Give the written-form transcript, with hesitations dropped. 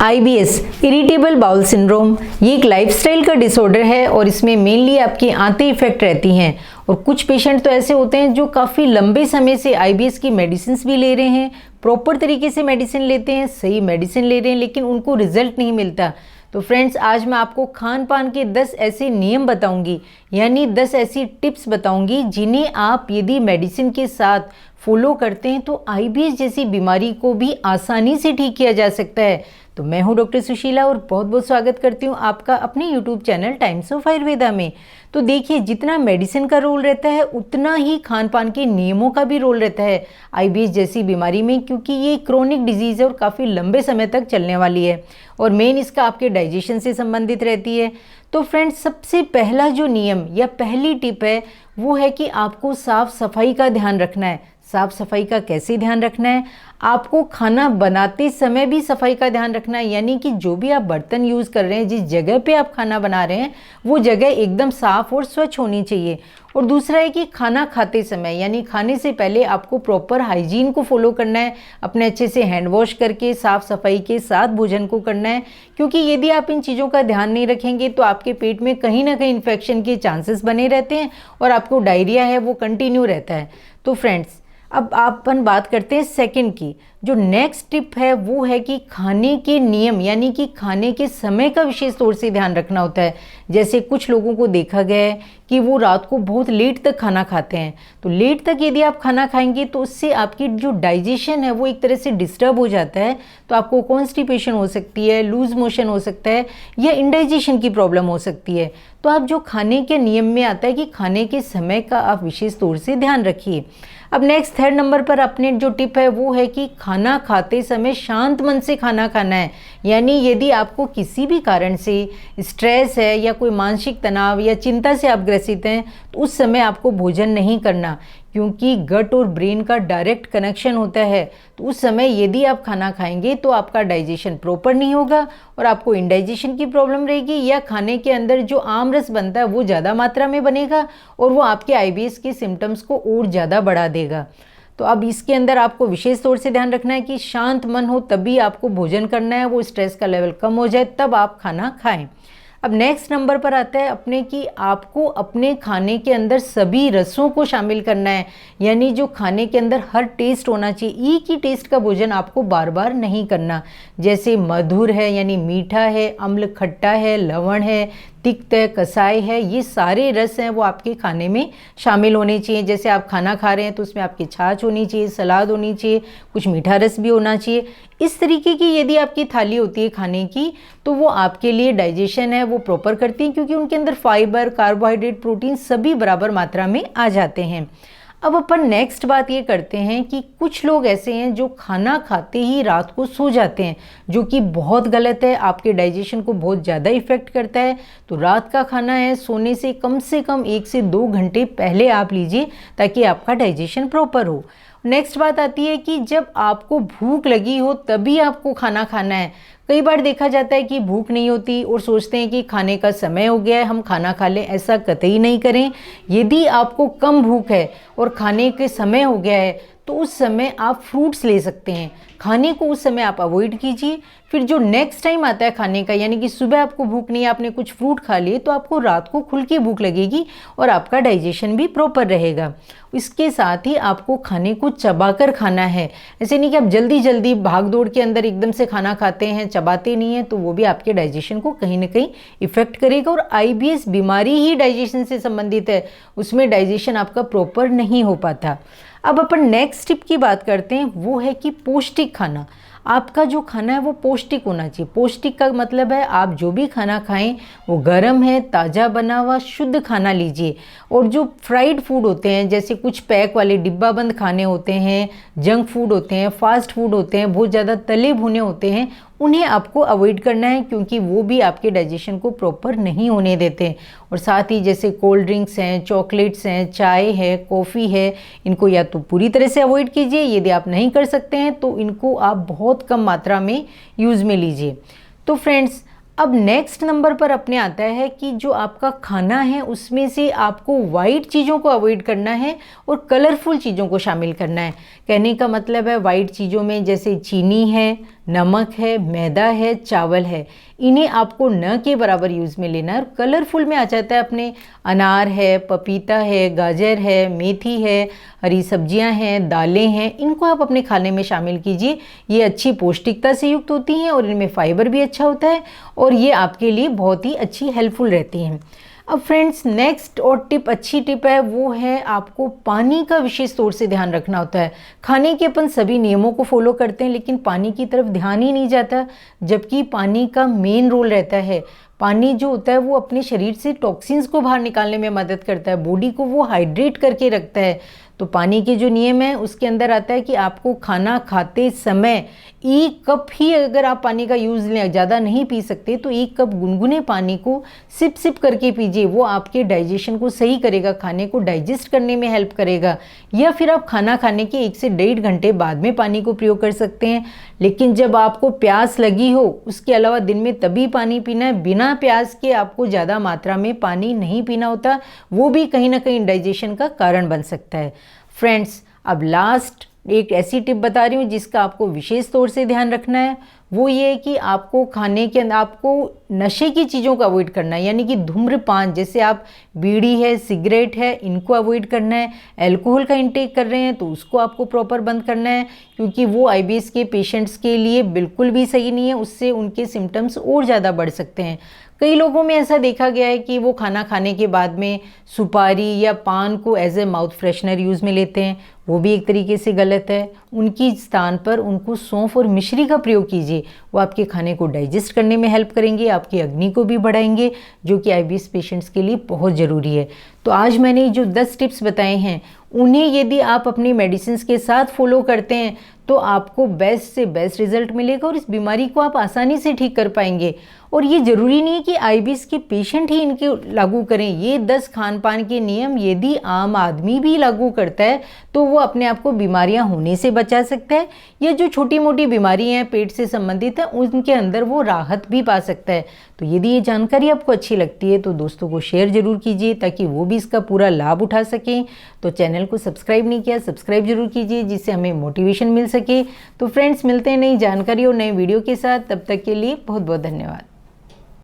IBS irritable bowel syndrome ये एक lifestyle का डिसऑर्डर है और इसमें मेनली आपकी आंतें इफेक्ट रहती हैं। और कुछ पेशेंट तो ऐसे होते हैं जो काफ़ी लंबे समय से IBS की मेडिसिन भी ले रहे हैं, प्रॉपर तरीके से मेडिसिन लेते हैं, सही मेडिसिन ले रहे हैं, लेकिन उनको रिजल्ट नहीं मिलता। तो फ्रेंड्स, आज मैं आपको खान पान के 10 ऐसे नियम बताऊंगी, यानी 10 ऐसी टिप्स बताऊंगी जिन्हें आप यदि मेडिसिन के साथ फॉलो करते हैं तो IBS जैसी बीमारी को भी आसानी से ठीक किया जा सकता है। तो मैं हूं डॉक्टर सुशीला और बहुत बहुत स्वागत करती हूं आपका अपने YouTube channel times of Ayurveda में। तो देखिए, जितना मेडिसिन का रोल रहता है उतना ही खान पान के नियमों का भी रोल रहता है IBS जैसी बीमारी में, क्योंकि ये क्रोनिक डिजीज़ है और काफ़ी लंबे समय तक चलने वाली है और मेन इसका आपके डाइजेशन से संबंधित रहती है। तो फ्रेंड्स, सबसे पहला जो नियम या पहली टिप है वो है कि आपको साफ़ सफाई का ध्यान रखना है। साफ़ सफाई का कैसे ध्यान रखना है? आपको खाना बनाते समय भी सफाई का ध्यान रखना है, यानी कि जो भी आप बर्तन यूज़ कर रहे हैं, जिस जगह पे आप खाना बना रहे हैं वो जगह एकदम साफ़ और स्वच्छ होनी चाहिए। और दूसरा है कि खाना खाते समय यानी खाने से पहले आपको प्रॉपर हाइजीन को फॉलो करना है, अपने अच्छे से हैंड वॉश करके साफ़ सफाई के साथ भोजन को करना है, क्योंकि यदि आप इन चीज़ों का ध्यान नहीं रखेंगे तो आपके पेट में कहीं ना कहीं इन्फेक्शन के चांसेस बने रहते हैं और आपको डायरिया है वो कंटिन्यू रहता है। तो फ्रेंड्स, अब अपन बात करते हैं सेकंड की। जो नेक्स्ट टिप है वो है कि खाने के नियम, यानी कि खाने के समय का विशेष तौर से ध्यान रखना होता है। जैसे कुछ लोगों को देखा गया है कि वो रात को बहुत लेट तक खाना खाते हैं। तो लेट तक यदि आप खाना खाएंगे तो उससे आपकी जो डाइजेशन है वो एक तरह से डिस्टर्ब हो जाता है। तो आपको कॉन्स्टिपेशन हो सकती है, लूज मोशन हो सकता है या इंडाइजेशन की प्रॉब्लम हो सकती है। तो आप जो खाने के नियम में आता है कि खाने के समय का आप विशेष तौर से ध्यान रखिए। अब नेक्स्ट थर्ड नंबर पर अपने जो टिप है वो है कि खाना खाते समय शांत मन से खाना खाना है। यानी यदि आपको किसी भी कारण से स्ट्रेस है या कोई मानसिक तनाव या चिंता से आप ग्रसित हैं तो उस समय आपको भोजन नहीं करना, क्योंकि गट और ब्रेन का डायरेक्ट कनेक्शन होता है। तो उस समय यदि आप खाना खाएंगे तो आपका डाइजेशन प्रॉपर नहीं होगा और आपको इंडाइजेशन की प्रॉब्लम रहेगी, या खाने के अंदर जो आम रस बनता है वो ज़्यादा मात्रा में बनेगा और वो आपके IBS के सिम्टम्स को और ज़्यादा बढ़ा देगा। तो अब इसके अंदर आपको विशेष तौर से ध्यान रखना है कि शांत मन हो तभी आपको भोजन करना है, वो स्ट्रेस का लेवल कम हो जाए तब आप खाना खाएं। अब नेक्स्ट नंबर पर आता है अपने कि आपको अपने खाने के अंदर सभी रसों को शामिल करना है, यानी जो खाने के अंदर हर टेस्ट होना चाहिए। एक ही टेस्ट का भोजन आपको बार बार नहीं करना। जैसे मधुर है यानी मीठा है, अम्ल खट्टा है, लवण है, तिक्त है, कसाई है, ये सारे रस हैं वो आपके खाने में शामिल होने चाहिए। जैसे आप खाना खा रहे हैं तो उसमें आपकी छाछ होनी चाहिए, सलाद होनी चाहिए, कुछ मीठा रस भी होना चाहिए। इस तरीके की यदि आपकी थाली होती है खाने की तो वो आपके लिए डाइजेशन है वो प्रॉपर करती है, क्योंकि उनके अंदर फाइबर, कार्बोहाइड्रेट, प्रोटीन सभी बराबर मात्रा में आ जाते हैं। अब अपन नेक्स्ट बात ये करते हैं कि कुछ लोग ऐसे हैं जो खाना खाते ही रात को सो जाते हैं, जो कि बहुत गलत है, आपके डाइजेशन को बहुत ज़्यादा इफेक्ट करता है। तो रात का खाना है सोने से कम 1 से 2 घंटे पहले आप लीजिए ताकि आपका डाइजेशन प्रॉपर हो। नेक्स्ट बात आती है कि जब आपको भूख लगी हो तभी आपको खाना खाना है। कई बार देखा जाता है कि भूख नहीं होती और सोचते हैं कि खाने का समय हो गया है हम खाना खा लें। ऐसा कतई नहीं करें। यदि आपको कम भूख है और खाने के समय हो गया है तो उस समय आप फ्रूट्स ले सकते हैं। खाने को उस समय आप अवॉइड कीजिए। फिर जो नेक्स्ट टाइम आता है खाने का, यानी कि सुबह आपको भूख नहीं है, आपने कुछ फ्रूट खा लिए, तो आपको रात को खुल के भूख लगेगी और आपका डाइजेशन भी प्रॉपर रहेगा। इसके साथ ही आपको खाने को चबाकर खाना है। ऐसे नहीं कि आप जल्दी जल्दी भाग दौड़ के अंदर एकदम से खाना खाते हैं, चबाते नहीं हैं, तो वो भी आपके डाइजेशन को कहीं ना कहीं इफेक्ट करेगा। और IBS बीमारी ही डाइजेशन से संबंधित है, उसमें डाइजेशन आपका प्रॉपर नहीं हो पाता। अब अपन नेक्स्ट टिप की बात करते हैं, वो है कि पौष्टिक खाना। आपका जो खाना है वो पौष्टिक होना चाहिए। पौष्टिक का मतलब है आप जो भी खाना खाएं वो गर्म है, ताज़ा बना हुआ शुद्ध खाना लीजिए। और जो फ्राइड फूड होते हैं, जैसे कुछ पैक वाले डिब्बा बंद खाने होते हैं, जंक फूड होते हैं, फास्ट फूड होते हैं, बहुत ज़्यादा तले भुने होते हैं, उन्हें आपको अवॉइड करना है, क्योंकि वो भी आपके डाइजेशन को प्रॉपर नहीं होने देते। और साथ ही जैसे कोल्ड ड्रिंक्स हैं, चॉकलेट्स हैं, चाय है, कॉफ़ी है, इनको या तो पूरी तरह से अवॉइड कीजिए, यदि आप नहीं कर सकते हैं तो इनको आप बहुत कम मात्रा में यूज़ में लीजिए। तो फ्रेंड्स, अब नेक्स्ट नंबर पर अपने आता है कि जो आपका खाना है उसमें से आपको वाइट चीज़ों को अवॉइड करना है और कलरफुल चीज़ों को शामिल करना है। कहने का मतलब है वाइट चीज़ों में जैसे चीनी है, नमक है, मैदा है, चावल है, इन्हें आपको न के बराबर यूज़ में लेना है। और कलरफुल में आ जाता है अपने अनार है, पपीता है, गाजर है, मेथी है, हरी सब्जियां हैं, दालें हैं, इनको आप अपने खाने में शामिल कीजिए। ये अच्छी पौष्टिकता से युक्त होती हैं और इनमें फाइबर भी अच्छा होता है और ये आपके लिए बहुत ही अच्छी हेल्पफुल रहती हैं। अब फ्रेंड्स, नेक्स्ट और अच्छी टिप है, वो है आपको पानी का विशेष तौर से ध्यान रखना होता है। खाने के अपन सभी नियमों को फॉलो करते हैं लेकिन पानी की तरफ ध्यान ही नहीं जाता, जबकि पानी का मेन रोल रहता है। पानी जो होता है वो अपने शरीर से टॉक्सिन्स को बाहर निकालने में मदद करता है, बॉडी को वो हाइड्रेट करके रखता है। तो पानी के जो नियम है उसके अंदर आता है कि आपको खाना खाते समय 1 कप ही अगर आप पानी का यूज़ लें, ज़्यादा नहीं पी सकते, तो 1 कप गुनगुने पानी को सिप सिप करके पीजिए। वो आपके डाइजेशन को सही करेगा, खाने को डाइजेस्ट करने में हेल्प करेगा। या फिर आप खाना खाने के 1 से 1.5 घंटे बाद में पानी को प्रयोग कर सकते हैं। लेकिन जब आपको प्यास लगी हो, उसके अलावा दिन में तभी पानी पीना है। बिना प्यास के आपको ज़्यादा मात्रा में पानी नहीं पीना होता, वो भी कहीं ना कहीं डाइजेशन का कारण बन सकता है। फ्रेंड्स, अब लास्ट एक ऐसी टिप बता रही हूँ जिसका आपको विशेष तौर से ध्यान रखना है। वो ये है कि आपको खाने के अंदर आपको नशे की चीज़ों को अवॉइड करना है, यानी कि धूम्रपान, जैसे आप बीड़ी है, सिगरेट है, इनको अवॉइड करना है। अल्कोहल का इंटेक कर रहे हैं तो उसको आपको प्रॉपर बंद करना है, क्योंकि वो आईबीएस के पेशेंट्स के लिए बिल्कुल भी सही नहीं है। उससे उनके सिम्टम्स और ज़्यादा बढ़ सकते हैं। कई लोगों में ऐसा देखा गया है कि वो खाना खाने के बाद में सुपारी या पान को as a mouth freshener use में लेते हैं, वो भी एक तरीके से गलत है। उनकी स्थान पर उनको सौंफ और मिश्री का प्रयोग कीजिए, वो आपके खाने को डाइजेस्ट करने में हेल्प करेंगे, आपकी अग्नि को भी बढ़ाएंगे, जो कि आईबीएस पेशेंट्स के लिए बहुत ज़रूरी है। तो आज मैंने जो 10 टिप्स बताए हैं, उन्हें यदि आप अपनी मेडिसिन के साथ फॉलो करते हैं तो आपको बेस्ट से बेस्ट रिजल्ट मिलेगा और इस बीमारी को आप आसानी से ठीक कर पाएंगे। और ये ज़रूरी नहीं है कि आईबीएस के पेशेंट ही इनके लागू करें। ये 10 खान पान के नियम यदि आम आदमी भी लागू करता है तो वो अपने आप को बीमारियां होने से बचा सकता है, या जो छोटी मोटी बीमारियां हैं पेट से संबंधित है उनके अंदर वो राहत भी पा सकता है। तो यदि ये जानकारी आपको अच्छी लगती है तो दोस्तों को शेयर जरूर कीजिए ताकि वो भी इसका पूरा लाभ उठा सकें। तो चैनल को सब्सक्राइब नहीं किया, सब्सक्राइब जरूर कीजिए जिससे हमें मोटिवेशन मिल सके। तो फ्रेंड्स, मिलते हैं नई जानकारी और नए वीडियो के साथ, तब तक के लिए बहुत बहुत धन्यवाद।